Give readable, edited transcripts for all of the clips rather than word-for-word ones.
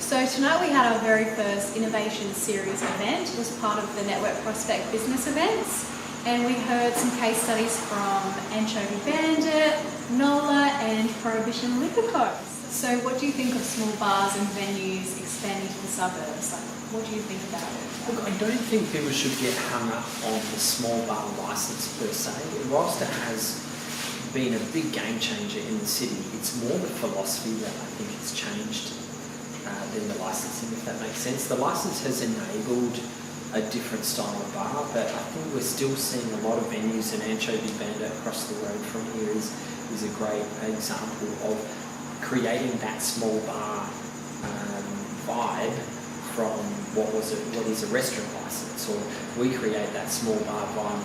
So tonight we had our very first Innovation Series event. It was part of the Network Prospect Business Events. And we heard some case studies from Anchovy Bandit, NOLA and Prohibition Liquor Co. So what do you think of small bars and venues expanding to the suburbs? Like, what do you think about it? Look, I don't think people should get hung up on the small bar licence per se. Whilst it has been a big game changer in the city, it's more the philosophy that I think has changed than the licensing, if that makes sense. The licence has enabled a different style of bar, but I think we're still seeing a lot of venues, and Anchovy Bandit across the road from here is a great example of creating that small bar vibe from what is a restaurant licence, or we create that small bar vibe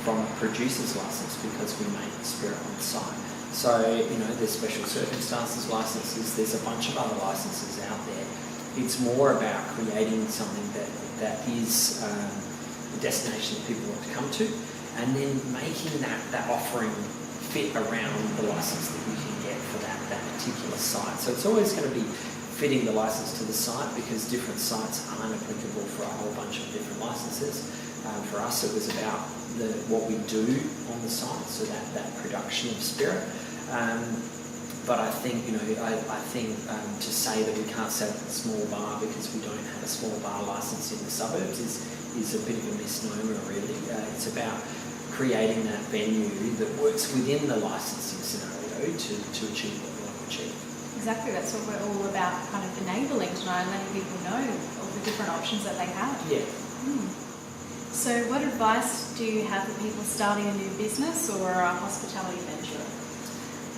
from a producer's licence because we make spirit on site. So, there's special circumstances licences, there's a bunch of other licences out there. It's more about creating something that is a destination that people want to come to, and then making that offering fit around the licence that you can get for that particular site. So it's always going to be fitting the licence to the site, because different sites aren't applicable for a whole bunch of different licences. For us, it was about what we do on the site, so that production of spirit. But I think, to say that we can't set up a small bar because we don't have a small bar licence in the suburbs is a bit of a misnomer, really. It's about creating that venue that works within the licensing scenario to achieve what we want to achieve. Exactly, that's what we're all about, kind of enabling tonight and letting people know all the different options that they have. Yeah. So what advice do you have for people starting a new business or a hospitality venture?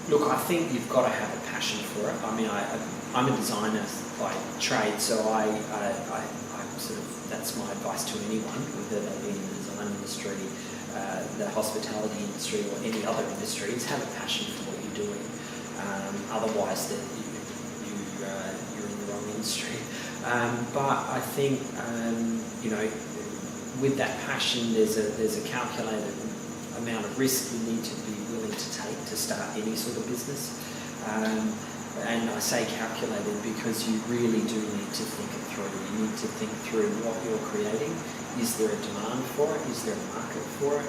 Look, I think you've got to have a passion for it. I mean, I'm a designer by trade, so I that's my advice to anyone, whether they be in the design industry, the hospitality industry, or any other industry, is have a passion for what you're doing. Otherwise, you're in the wrong industry. But I think with that passion, there's a calculated amount of risk you need to be willing to take to start any sort of business. And I say calculated because you really do need to think it through. You need to think through what you're creating. Is there a demand for it? Is there a market for it?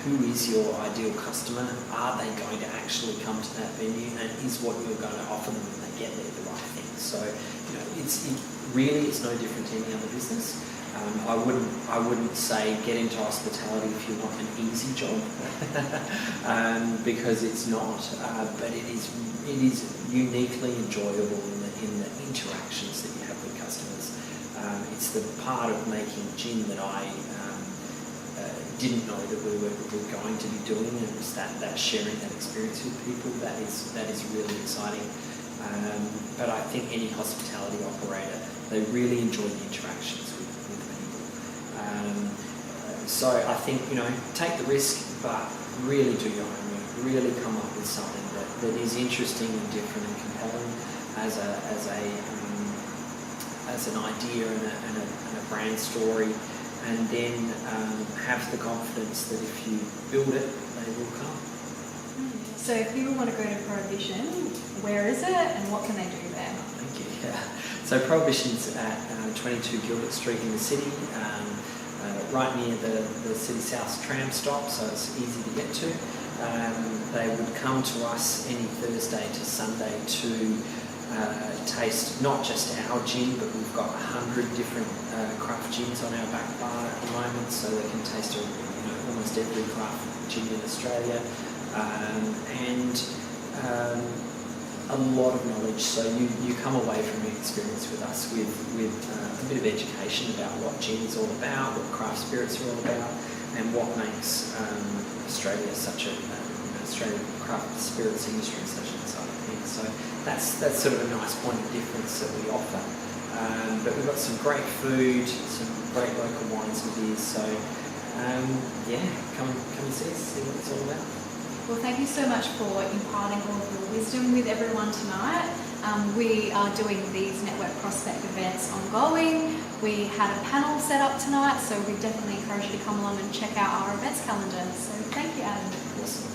Who is your ideal customer? Are they going to actually come to that venue? And is what you're going to offer them when they get there the right thing? So, it's no different to any other business. I wouldn't say get into hospitality if you want an easy job, because it's not. But it is uniquely enjoyable in the interactions that you have with customers. It's the part of making gin that I didn't know that we were going to be doing, and it was that sharing that experience with people that is really exciting. But I think any hospitality operator, they really enjoy the interactions with people. So I think, take the risk, but really do your homework. Really come up with something that is interesting and different and compelling as an idea and a brand story, and then have the confidence that if you build it, they will come. So if people want to go to Prohibition, where is it and what can they do there? Thank you. Yeah. So Prohibition's at 22 Gilbert Street in the city, right near the City South tram stop, so it's easy to get to. They would come to us any Thursday to Sunday to taste not just our gin, but we've got 100 different craft gins on our back bar at the moment, so they can taste almost every craft gin in Australia, and a lot of knowledge. So you come away from an experience with us with a bit of education about what gin is all about, what craft spirits are all about, and what makes Australia such a Australian craft spirits industry such an exciting thing. So that's sort of a nice point of difference that we offer. But we've got some great food, some great local wines and beers. So come and see us, see what it's all about. Well, thank you so much for imparting all of your wisdom with everyone tonight. We are doing these Network Prospect events ongoing. We had a panel set up tonight, so we definitely encourage you to come along and check out our events calendar. So thank you, Adam. Awesome.